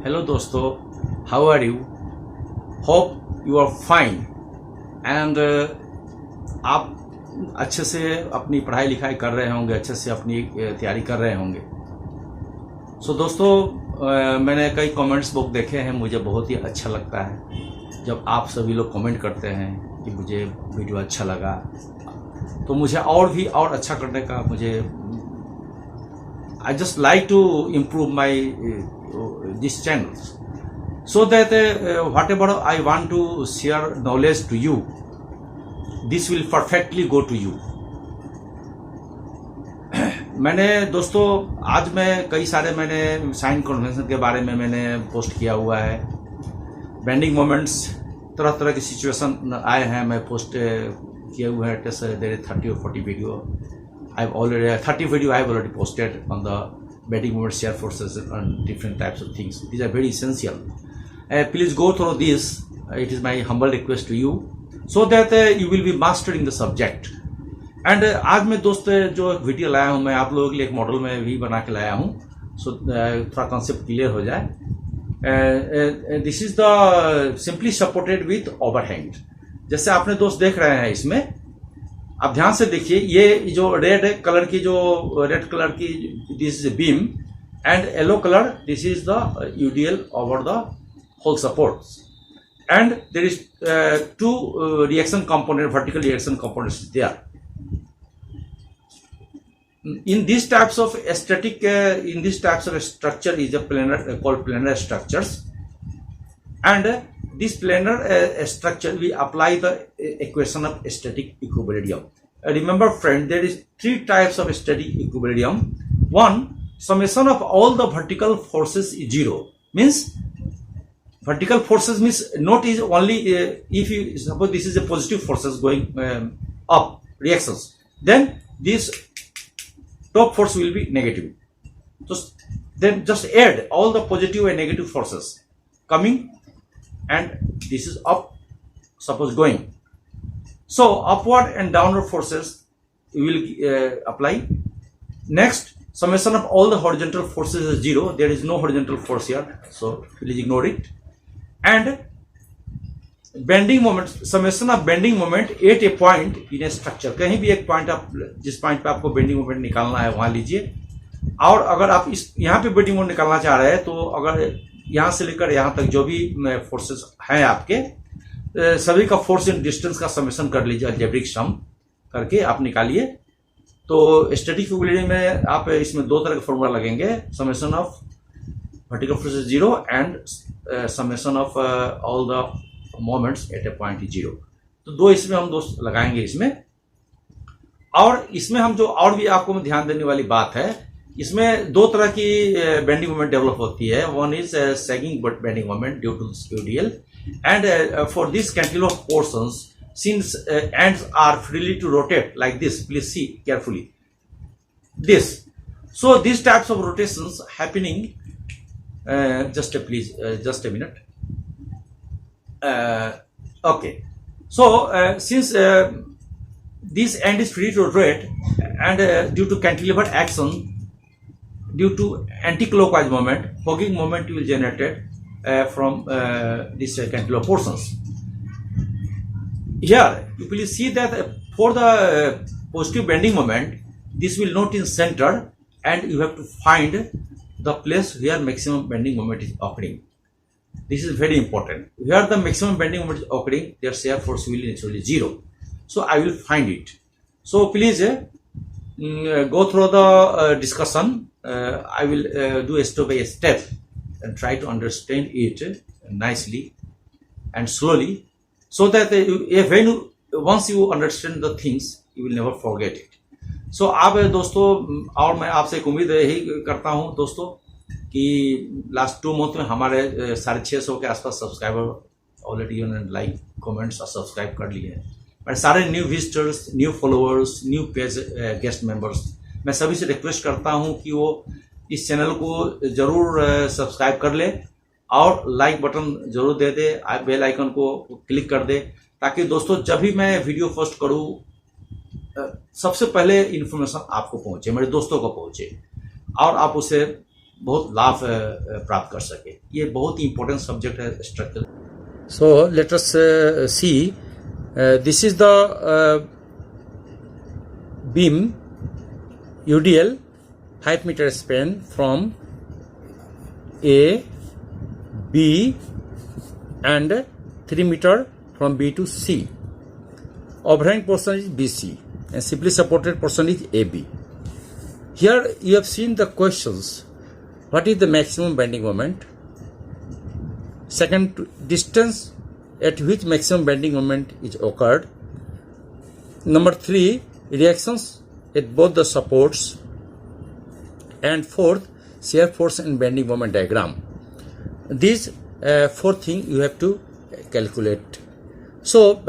Hello दोस्तों, how are you? Hope you are fine and आप अच्छे से अपनी पढ़ाई लिखाई कर रहे होंगे, अच्छे से अपनी तैयारी कर रहे होंगे। दोस्तों, मैंने कई कमेंट्स बुक देखे हैं, मुझे बहुत ही अच्छा लगता है जब आप सभी लोग कमेंट करते हैं कि मुझे वीडियो अच्छा लगा, तो मुझे और अच्छा करने का I just like to improve my this channels so that whatever I want to share knowledge to you, this will perfectly go to you. मैंने दोस्तों आज मैं कई सारे साइन कन्वेंशन के बारे में मैंने पोस्ट किया हुआ है। बेंडिंग मोमेंट्स, तरह तरह की सिचुएशन आए हैं, मैं पोस्ट किए हुए हैं। There is 30 or 40 video I've already posted on the bending moment shear forces and different types of things. These are very essential. Please go through this. It is my humble request to you, so that you will be mastering the subject. And आज मैं दोस्त जो video लाया हूँ, मैं आप लोगों के लिए एक मॉडल में भी बना के लाया हूँ, so थोड़ा कॉन्सेप्ट क्लियर हो जाए। This is the simply supported with overhang. जैसे आपने दोस्त देख रहे हैं, इसमें आप ध्यान से देखिए, ये जो रेड कलर की this is beam and yellow colour, this is the UDL over the whole support and there is two reaction component, vertical reaction components there in these types of structure is a planar called planar structures, and this planar structure we apply the equation of static equilibrium. Remember friend, there is three types of static equilibrium. One, summation of all the vertical forces is zero. Means vertical forces means not is only if you suppose this is a positive forces going up reactions, then this top force will be negative. So then just add all the positive and negative forces coming, and this is up, suppose going. So upward and downward forces you will apply. Next, summation of all the horizontal forces is zero. There is no horizontal force here, so please ignore it. And bending moment, summation of bending moment at a point in a structure. कहीं भी एक point, आप जिस point पे आपको bending moment निकालना है वहां लीजिए। और अगर आप इस यहाँ पे बेंडिंग मोमेंट निकालना चाह रहे हैं, तो अगर यहाँ से लेकर यहाँ तक जो भी फोर्सेस हैं आपके, सभी का फोर्स इन डिस्टेंस का समेशन कर लीजिए, अलजेब्रिक सम करके आप निकालिए। तो स्टैटिक इक्विलिब्रियम में आप इसमें दो तरह के फॉर्मूला लगेंगे, summation of vertical forces zero and summation of all the moments at a point zero. तो दो इसमें हम दोस्त लगाएंगे इसमें। और इसमें हम जो और भी आपको ध्यान देने वाली बात है, इसमें दो तरह की बेंडिंग मोमेंट डेवलप होती है। One is sagging bending moment due to UDL, and for this cantilever portions since ends are freely to rotate like this, please see carefully this. So these types of rotations happening, just a minute. Okay, so since this end is free to rotate, and due to cantilever action, due to anti-clockwise moment, fogging moment will generated from these cantilever portions. Here you will see that for the positive bending moment, this will not in center, and you have to find the place where maximum bending moment is occurring. This is very important. Where the maximum bending moment is occurring, their shear force will be naturally zero. So I will find it. So please go through the discussion. I will do a step by step and try to understand it nicely and slowly, so that once you understand the things, you will never forget it. So अब दोस्तों, और मैं आपसे एक उम्मीद यही करता हूँ दोस्तों कि लास्ट 2 मंथ में हमारे 650 के आसपास सब्सक्राइबर ऑलरेडी उन्होंने लाइक, कमेंट्स और सब्सक्राइब कर लिए हैं। मैं सारे new visitors, new followers, new page guest members, मैं सभी से रिक्वेस्ट करता हूं कि वो इस चैनल को जरूर सब्सक्राइब कर ले और लाइक बटन जरूर दे दे, बेल आइकन को क्लिक कर दे, ताकि दोस्तों जब भी मैं वीडियो पोस्ट करूं सबसे पहले इन्फॉर्मेशन आपको पहुंचे, मेरे दोस्तों को पहुंचे, और आप उसे बहुत लाभ प्राप्त कर सके। ये बहुत ही इंपॉर्टेंट सब्जेक्ट है structure. So let us see. This is the beam UDL 5 meter span from A, B and 3 meter from B to C. Overhang portion is BC and simply supported portion is AB. Here you have seen the questions. What is the maximum bending moment? Second, distance at which maximum bending moment is occurred. Number 3, reactions at both the supports. And fourth, shear force and bending moment diagram. These 4 things you have to calculate. So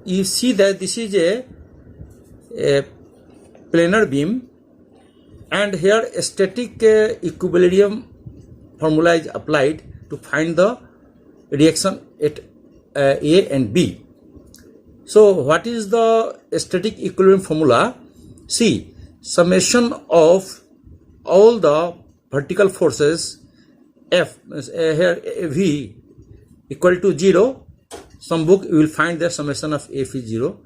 you see that this is a planar beam, and here a static equilibrium formula is applied to find the reaction at A and B. So what is the static equilibrium formula? See, summation of all the vertical forces F, here V equal to 0. Some book you will find the summation of F is 0.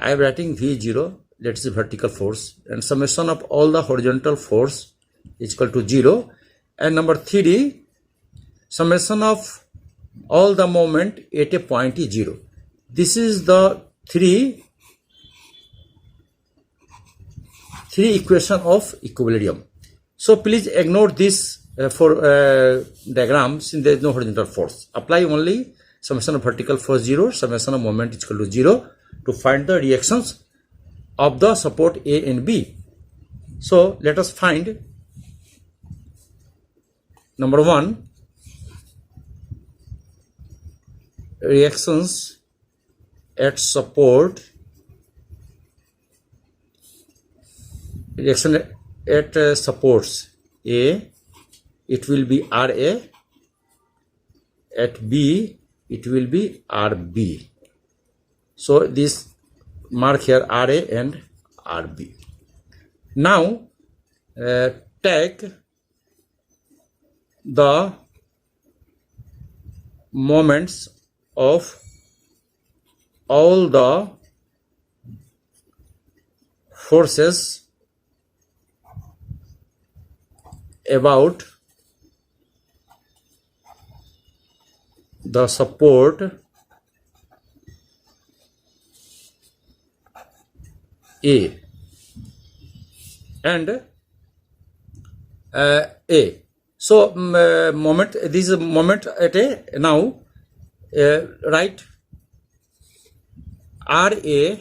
I am writing V 0, that is the vertical force, and summation of all the horizontal force is equal to 0. And number 3, summation of all the moment at a point is 0. This is the three equation of equilibrium. So please ignore this for diagram, since there is no horizontal force. Apply only summation of vertical force 0, summation of moment is equal to 0 to find the reactions of the support A and B. So let us find number 1, reactions at support, reaction at supports A, it will be RA, at B it will be RB. So this mark here RA and RB. Now take the moments of all the forces about the support A and A. So moment, this is a moment at A. Now write RA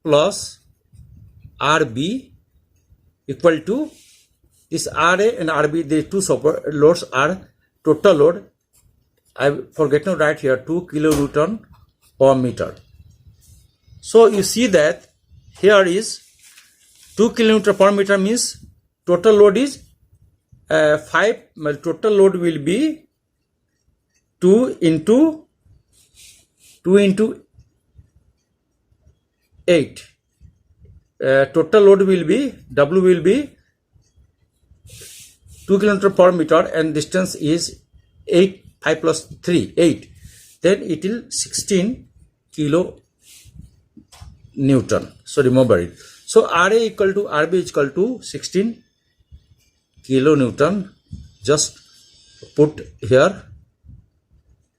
plus RB equal to this RA and RB, the two support loads are total load. I forget to write here 2 kilonewton per meter. So you see that here is 2 kilonewton per meter means total load is 5. Total load will be 2 into 8. Total load will be, W will be 2 kilonewton per meter, and distance is 8, 5 plus 3, 8. Then it will 16 kilo Newton. So remember it. So RA equal to RB is equal to 16 kilo Newton. Just put here.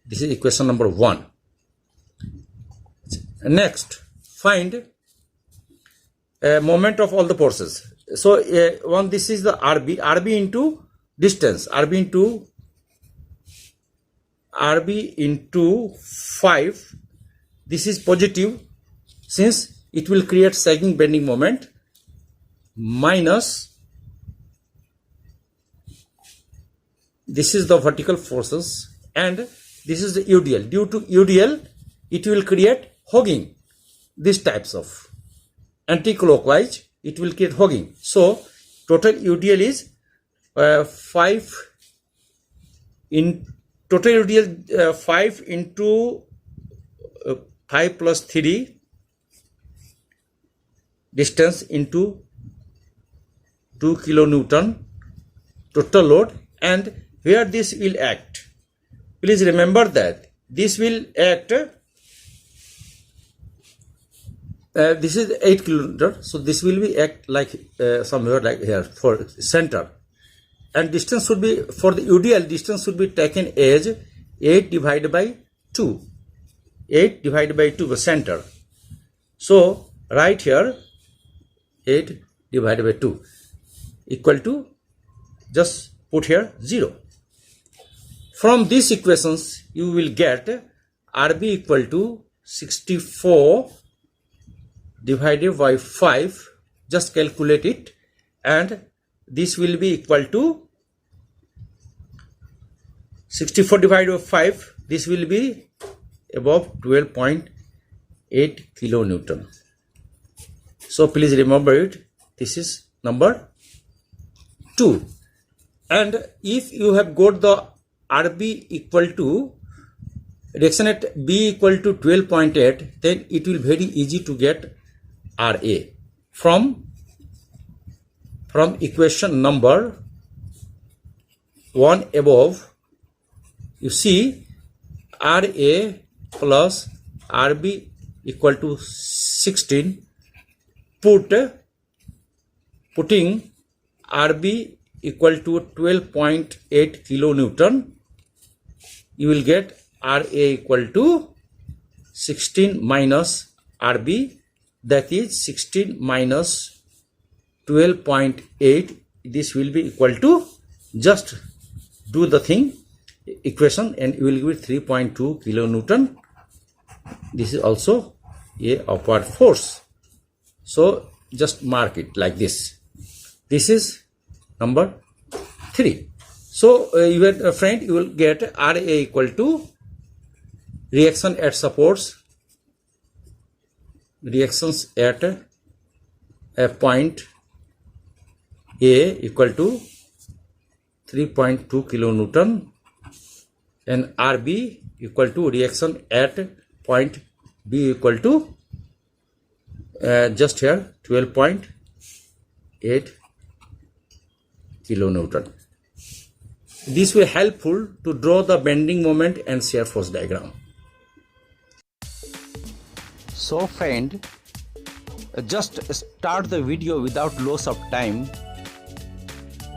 This is equation number 1. Next, find moment of all the forces. So one, this is the RB into distance, RB into 5. This is positive, since it will create sagging bending moment, minus this is the vertical forces, and this is the UDL. Due to UDL, it will create hogging. These types of anti-clockwise, it will create hogging. So total UDL is 5 in total UDL 5 into 5 plus 3 distance into 2 kilonewton total load, and where this will act. Please remember that this will act. This is 8 km, so this will be act like somewhere like here for center, and distance should be, for the UDL, distance should be taken as 8 divided by 2. 8 divided by 2, the center. So right here 8 divided by 2 equal to, just put here 0. From these equations you will get RB equal to 64 divided by 5. Just calculate it, and this will be equal to 64 divided by 5. This will be above 12.8 kilonewton. So please remember it. This is number 2. And if you have got the RB equal to, reaction at B equal to 12.8, then it will very easy to get RA from equation number 1 above. You see, RA plus RB equal to 16. Putting RB equal to 12.8 kilonewton, you will get RA equal to 16 minus RB, that is 16 minus 12.8. This will be equal to, just do the thing, equation, and you will give 3.2 kilonewton. This is also a upward force. So just mark it like this. This is number 3. So your friend, you will get RA equal to reaction at supports, reactions at a point A equal to 3.2 kilonewton, and RB equal to reaction at point B equal to just here 12.8 kilonewton. This will helpful to draw the bending moment and shear force diagram. So friend, just start the video without loss of time.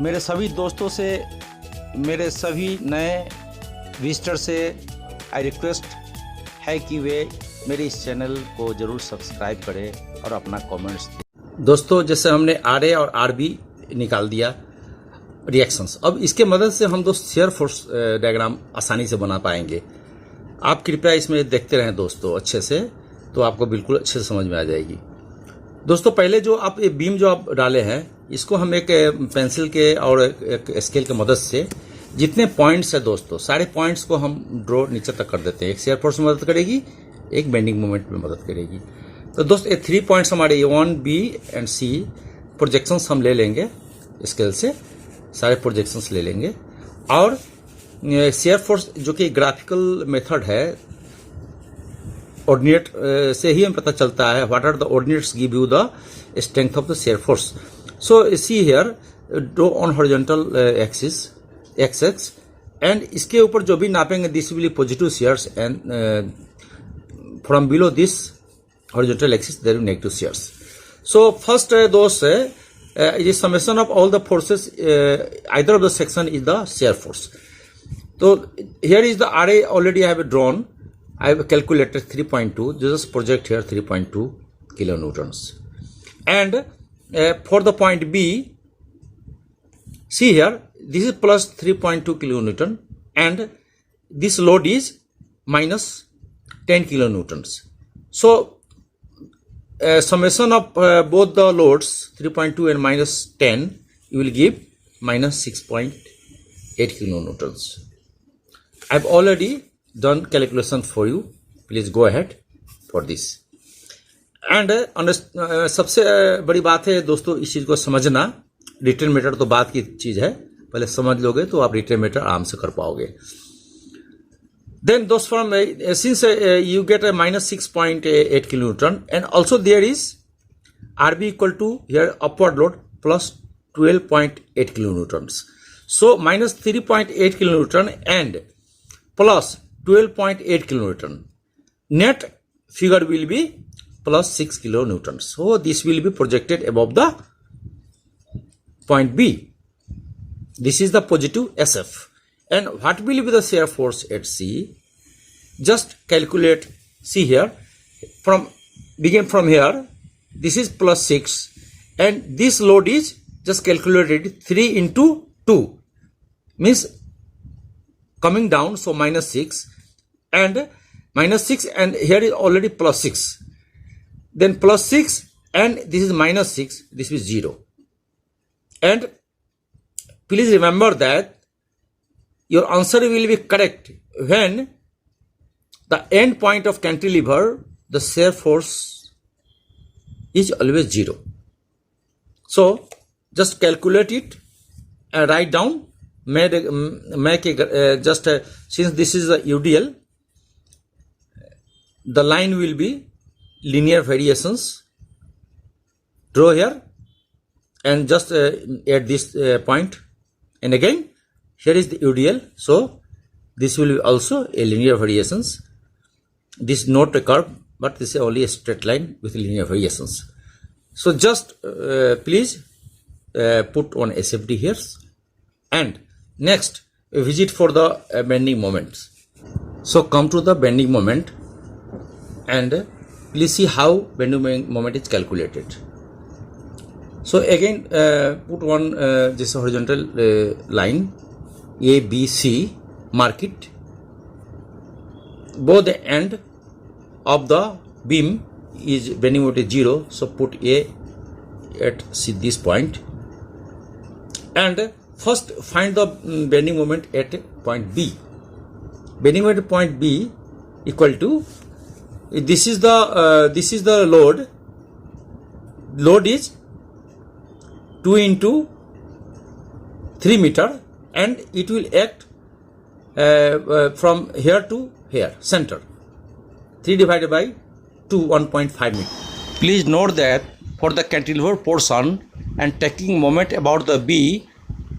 मेरे सभी दोस्तों से, मेरे सभी नए visitor से I request है कि वे मेरे इस चैनल को जरूर सब्सक्राइब करें और अपना कमेंट्स दें। दोस्तों, जैसे हमने RA और RB निकाल दिया रिएक्शंस, अब इसके मदद से हम दोस्त शेयर फोर्स डायग्राम आसानी से बना पाएंगे। आप कृपया इसमें देखते रहें दोस्तों अच्छे से, तो आपको बिल्कुल अच्छे से समझ में आ जाएगी। दोस्तों, पहले जो आप ये बीम जो आप डाले हैं, इसको हम एक पेंसिल के और एक स्केल की मदद से जितने पॉइंट्स है दोस्तों, सारे पॉइंट्स को हम ड्रॉ नीचे तक कर देते हैं। एक शेयर फोर्स में मदद करेगी, एक बेंडिंग मोमेंट में मदद करेगी। तो दोस्त, ये 3 पॉइंट्स हमारे A1, B and C projections हम ले लेंगे स्केल से, सारे प्रोजेक्शंस ले लेंगे। और शेयर फोर्स जो कि ग्राफिकल मेथड है, ऑर्डिनेट से ही हमें पता चलता है what are the ordinates give you the strength of the shear force. So see here, draw on horizontal axis x, and इसके ऊपर जो भी नापेंगे this will be positive shears, and from below this horizontal axis there will be negative shears. So first दोस्त is summation of all the forces, either of the section is the shear force. So here is the RA already I have drawn. I have calculated 3.2. Just project here 3.2 kilonewtons. And for the point B, see here, this is plus 3.2 kilonewton, and this load is minus 10 kilonewtons. So summation of both the loads 3.2 and minus 10, you will give minus 6.8 kilonewtons. I have already done calculation for you. Please go ahead for this. And सबसे बड़ी बात है दोस्तों, इस चीज को समझना। Return metre तो बात की चीज है, पहले समझ लोगे तो आप रिटर्न मीटर आराम से कर पाओगे। Then those from since you get a minus 6.8 kilonewton, and also there is RB equal to here upward load plus 12.8 kilonewtons. So minus 3.8 kilonewton and plus 12.8 kilonewton. Net figure will be plus 6 kilonewton. So this will be projected above the point B. This is the positive SF. And what will be the shear force at C? Just calculate. See here, begin from here. This is plus 6 and this load is just calculated 3 into 2 means coming down, so minus 6 and here is already plus 6, then plus 6 and this is minus 6, this is 0. And please remember that your answer will be correct when the end point of cantilever, the shear force is always 0. So just calculate it and write down. Since this is a UDL, the line will be linear variations. Draw here and just at this point, and again here is the UDL. So this will be also a linear variations. This is not a curve, but this is only a straight line with linear variations. So just please put on SFD here. And next, a visit for the bending moments. So come to the bending moment and please see how bending moment is calculated. So again put one this horizontal line A, B, C, mark it. Both the end of the beam is bending moment is 0, so put A at this point and first find the bending moment at point B. Bending moment at point B equal to, this is the load. Load is 2 into 3 meter and it will act from here to here, center. 3 divided by 2, 1.5 meter. Please note that for the cantilever portion and taking moment about the B,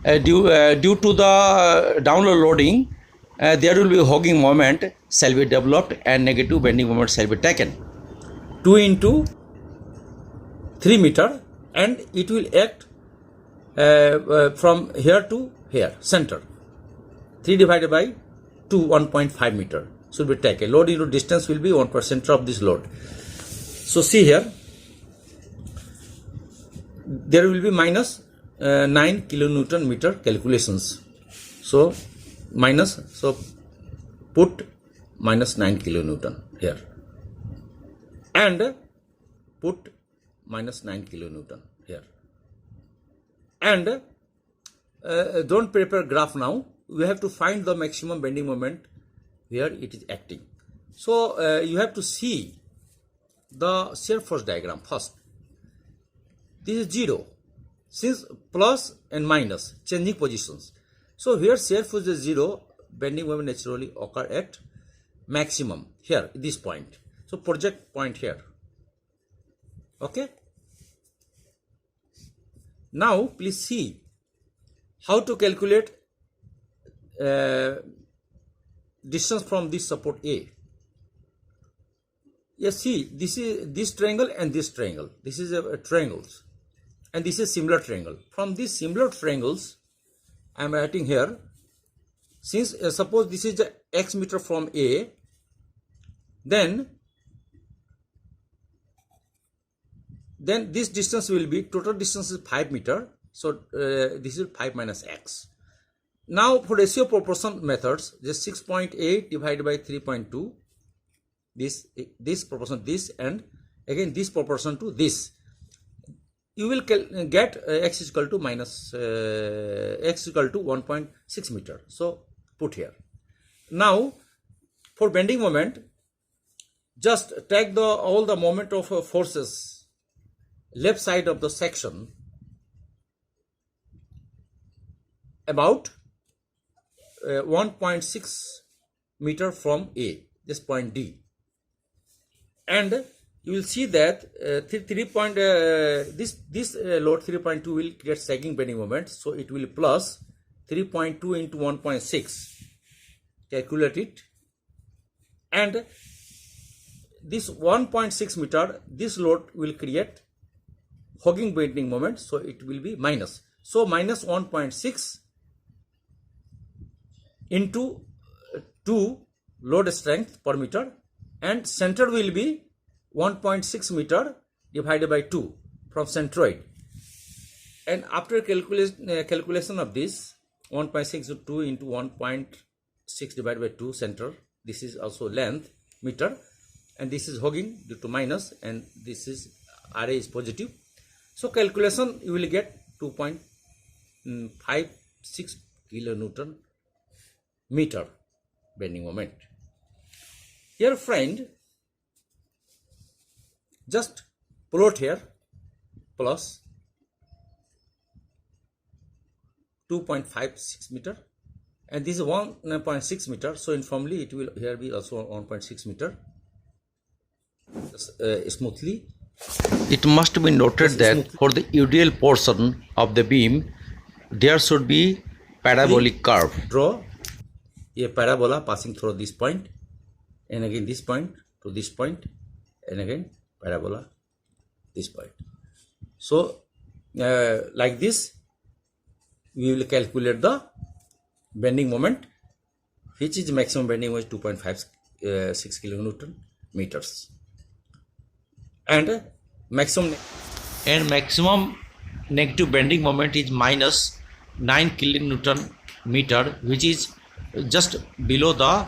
due to the downward loading, there will be a hogging moment shall be developed and negative bending moment shall be taken. 2 into 3 meter and it will act from here to here, center. 3 divided by 2, 1.5 meter should be taken. Load into distance will be 1% of this load. So see here, there will be minus 9 kilonewton meter calculations. So minus, so put minus 9 kilonewton here and put minus 9 kilonewton here. And don't prepare graph now. We have to find the maximum bending moment where it is acting. So you have to see the shear force diagram first. This is 0 since plus and minus changing positions. So here shear force is 0, bending moment naturally occur at maximum here, this point. So project point here. Okay. Now please see how to calculate distance from this support A. Yes, see, this is this triangle and this triangle. This is a triangles, and this is similar triangle. From these similar triangles, I am writing here. Since suppose this is the x meter from A, then this distance will be, total distance is 5 meter. So this is 5 minus x. Now for ratio proportion methods, just 6.8 divided by 3.2. This proportion this, and again this proportion to this. You will get x is equal to minus x equal to 1.6 meter. So put here. Now for bending moment, just take all the moment of forces left side of the section about 1.6 meter from A, this point D, and you will see that this load 3.2 will create sagging bending moment, so it will plus 3.2 into 1.6. Calculate it. And this 1.6 meter, this load will create hogging bending moment, so it will be minus. So minus 1.6 into 2 load strength per meter, and center will be 1.6 meter divided by 2 from centroid. And after calculation of this 1.6 2 into 1.6 divided by 2 center, this is also length meter, and this is hogging due to minus, and this is RA is positive. So calculation you will get 2.56 kilonewton meter bending moment. Here friend, just plot here plus 2.56 meter, and this is 1.6 meter, so informally it will here be also 1.6 meter. Smoothly, it must be noted that for the UDL portion of the beam there should be parabolic curve. Draw a parabola passing through this point, and again this point to this point, and again parabola this point. So like this we will calculate the bending moment, which is maximum bending was 2.56 kilonewton meters, and maximum negative bending moment is minus 9 kilonewton meter, which is just below the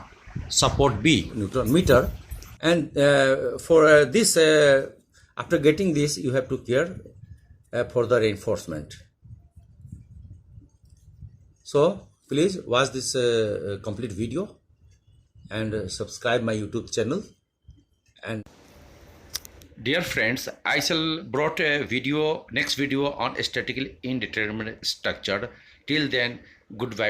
support B Newton meter. And for this, after getting this, you have to care for the reinforcement. So please watch this complete video and subscribe my YouTube channel. And dear friends, I shall brought a video, next video on statically indeterminate structure. Till then, goodbye.